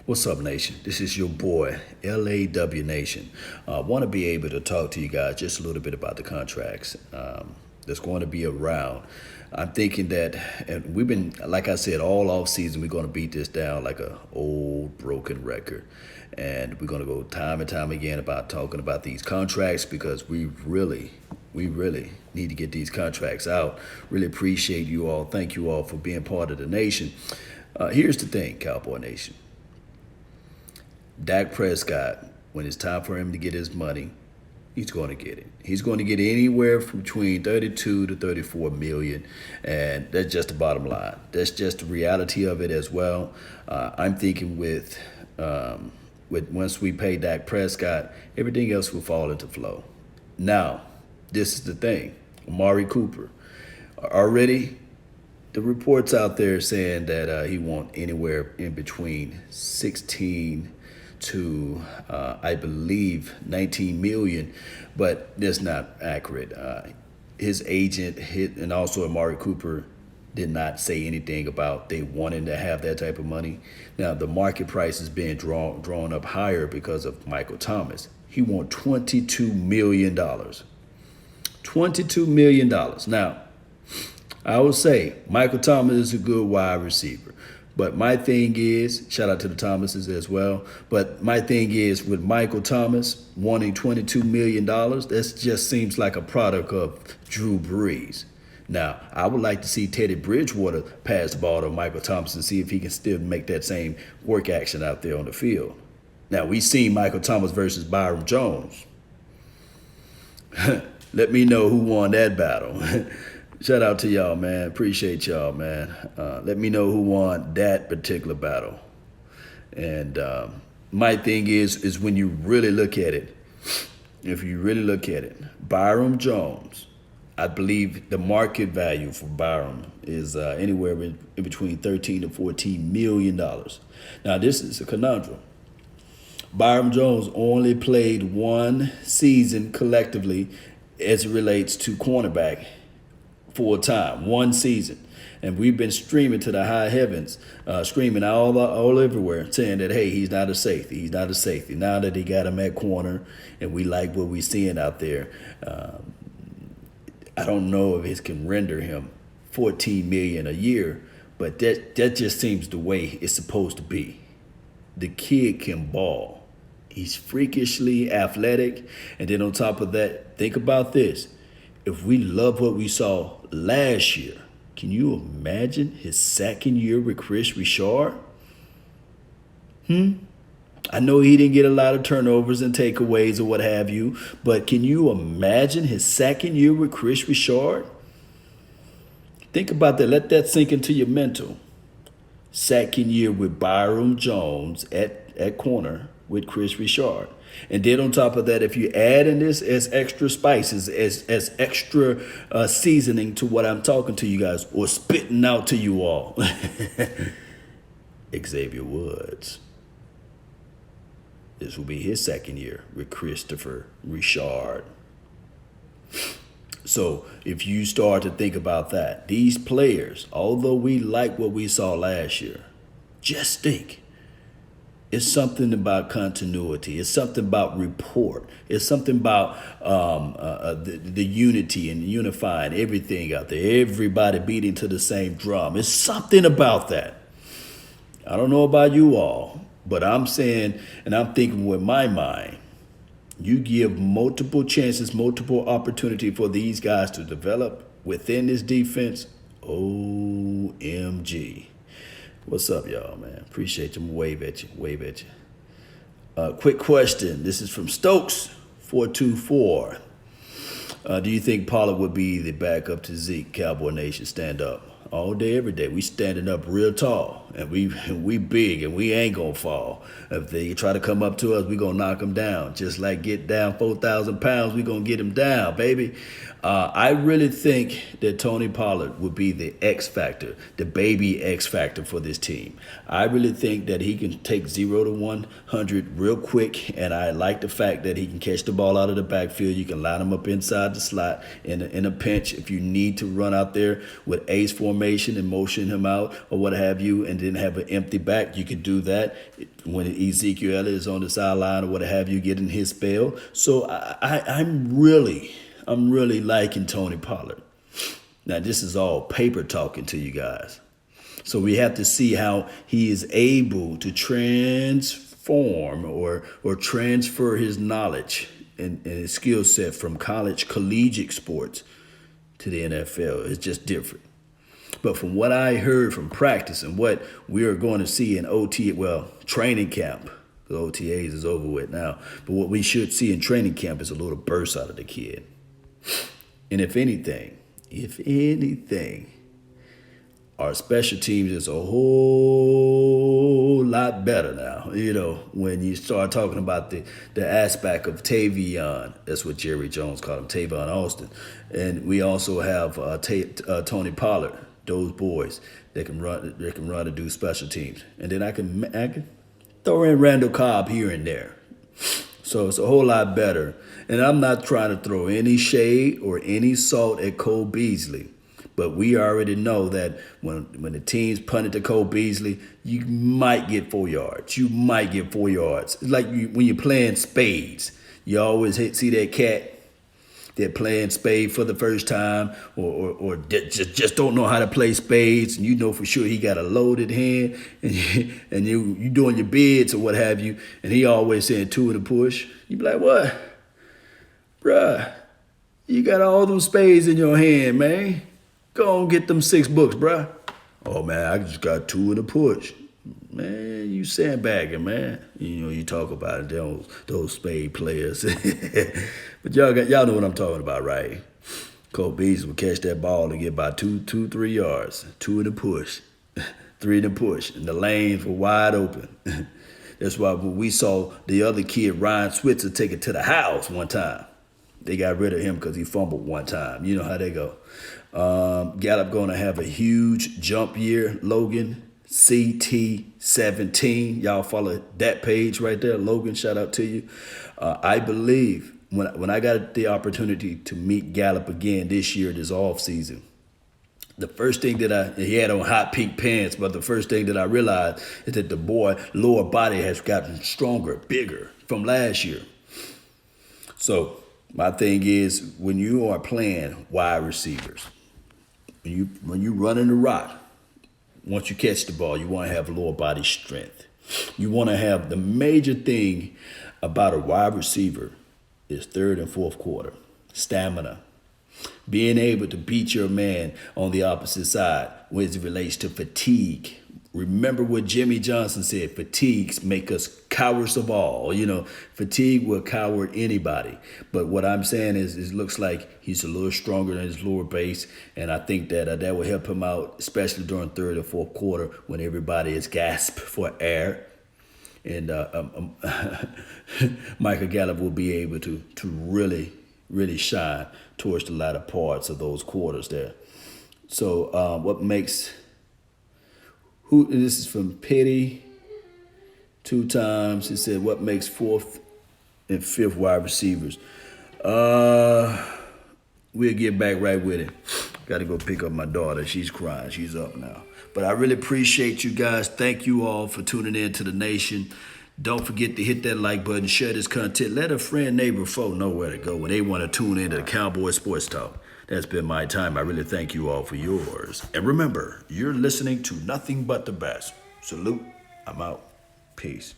What's up, Nation? This is your boy, LAW Nation. I want to be able to talk to you guys just a little bit about the contracts that's going to be around. I'm thinking that, and we've been, like I said, all off season, we're going to beat this down like a old broken record. And we're going to go time and time again about talking about these contracts because we really need to get these contracts out. Really appreciate you all. Thank you all for being part of the nation. Here's the thing, Cowboy Nation. Dak Prescott, when it's time for him to get his money, he's going to get it. He's going to get anywhere from between 32 to 34 million, and that's just the bottom line. That's just the reality of it as well. I'm thinking with once we pay Dak Prescott, everything else will fall into flow. Now, this is the thing. Amari Cooper, already the reports out there saying that he want anywhere in between 16 to I believe 19 million, but that's not accurate. His agent and also Amari Cooper did not say anything about they wanting to have that type of money. Now the market price is being drawn up higher because of Michael Thomas. He want $22 million. $22 million. Now, I would say Michael Thomas is a good wide receiver. But my thing is, shout out to the Thomases as well, but my thing is with Michael Thomas wanting $22 million, that just seems like a product of Drew Brees. Now, I would like to see Teddy Bridgewater pass the ball to Michael Thomas and see if he can still make that same work action out there on the field. Now, we seen Michael Thomas versus Byron Jones. Let me know who won that battle. Shout out to y'all, man. Appreciate y'all, man. Let me know who won that particular battle. And my thing is when you really look at it, if you really look at it, Byron Jones, I believe the market value for Byron is anywhere in between 13 to 14 million dollars. Now, this is a conundrum. Byron Jones only played one season collectively as it relates to cornerback full time, one season. And we've been streaming to the high heavens, screaming all everywhere, saying that, hey, he's not a safety. He's not a safety. Now that he got him at corner and we like what we're seeing out there, I don't know if it can render him $14 million a year, but that just seems the way it's supposed to be. The kid can ball. He's freakishly athletic. And then on top of that, think about this. If we love what we saw last year, can you imagine his second year with Chris Rashard? I know he didn't get a lot of turnovers and takeaways or what have you, but can you imagine his second year with Chris Rashard? Think about that. Let that sink into your mental. Second year with Byron Jones at corner with Chris Rashard. And then on top of that, if you add in this as extra spices, as extra seasoning to what I'm talking to you guys or spitting out to you all, Xavier Woods. This will be his second year with Christopher Rashard. So if you start to think about that, these players, although we like what we saw last year, just think. It's something about continuity. It's something about rapport. It's something about the unity and unifying everything out there. Everybody beating to the same drum. It's something about that. I don't know about you all, but I'm saying, and I'm thinking with my mind, you give multiple chances, multiple opportunity for these guys to develop within this defense. OMG. What's up, y'all, man? Appreciate you. Wave at you. Wave at you. Quick question. This is from Stokes424. Do you think Pollard would be the backup to Zeke? Cowboy Nation, stand up. All day, every day. We standing up real tall, and we big, and we ain't gonna fall. If they try to come up to us, we gonna knock them down. Just like get down 4,000 pounds, we gonna get them down, baby. I really think that Tony Pollard would be the X factor, the baby X factor for this team. I really think that he can take 0 to 100 real quick, and I like the fact that he can catch the ball out of the backfield. You can line him up inside the slot in a pinch if you need to run out there with ace formation and motion him out or what have you, and didn't have an empty back, you could do that. When Ezekiel Elliott is on the sideline or what have you, getting his spell. So I'm really liking Tony Pollard. Now, this is all paper talking to you guys. So we have to see how he is able to transform or transfer his knowledge and his skill set from college collegiate sports to the NFL. It's just different. But from what I heard from practice and what we are going to see in training camp, the OTAs is over with now, but what we should see in training camp is a little burst out of the kid. And if anything, our special teams is a whole lot better now. When you start talking about the aspect of Tavion, that's what Jerry Jones called him, Tavon Austin. And we also have Tony Pollard, those boys that can run and do special teams. And then I can throw in Randall Cobb here and there. So it's a whole lot better. And I'm not trying to throw any shade or any salt at Cole Beasley. But we already know that when the team's punted to Cole Beasley, you might get 4 yards. It's like when you're playing spades. You always see that cat that playing spade for the first time or just don't know how to play spades, and you know for sure he got a loaded hand, and you doing your bids or what have you, and he always saying 2 in the push. You be like, what? Bruh, you got all them spades in your hand, man. Go on, get them 6 books, bruh. Oh, man, I just got 2 in the push. Man, you sandbagging, man. You talk about it, those spade players. But y'all know what I'm talking about, right? Cole Beasley would catch that ball and get about 3 yards. 2 in the push, 3 in the push, and the lanes were wide open. That's why when we saw the other kid, Ryan Switzer, take it to the house one time, they got rid of him because he fumbled one time. You know how they go. Gallup going to have a huge jump year. Logan, CT17. Y'all follow that page right there. Logan, shout out to you. I believe when I got the opportunity to meet Gallup again this year, this offseason, the first thing that he had on hot pink pants, but the first thing that I realized is that the boy lower body has gotten stronger, bigger from last year. So my thing is, when you are playing wide receivers, when you running the rock, once you catch the ball, you want to have lower body strength. You want to have the major thing about a wide receiver is third and fourth quarter, stamina. Being able to beat your man on the opposite side when it relates to fatigue. Remember what Jimmy Johnson said, fatigues make us cowards of all. Fatigue will coward anybody. But what I'm saying is it looks like he's a little stronger than his lower base, and I think that will help him out, especially during third and fourth quarter when everybody is gasped for air. And Michael Gallup will be able to really shine towards the latter parts of those quarters there. So this is from Petty 2 times. He said, what makes 4th and 5th wide receivers? We'll get back right with it. Got to go pick up my daughter. She's crying. She's up now. But I really appreciate you guys. Thank you all for tuning in to the nation. Don't forget to hit that like button, share this content. Let a friend, neighbor, foe know where to go when they want to tune into the Cowboys Sports Talk. That's been my time. I really thank you all for yours. And remember, you're listening to nothing but the best. Salute. I'm out. Peace.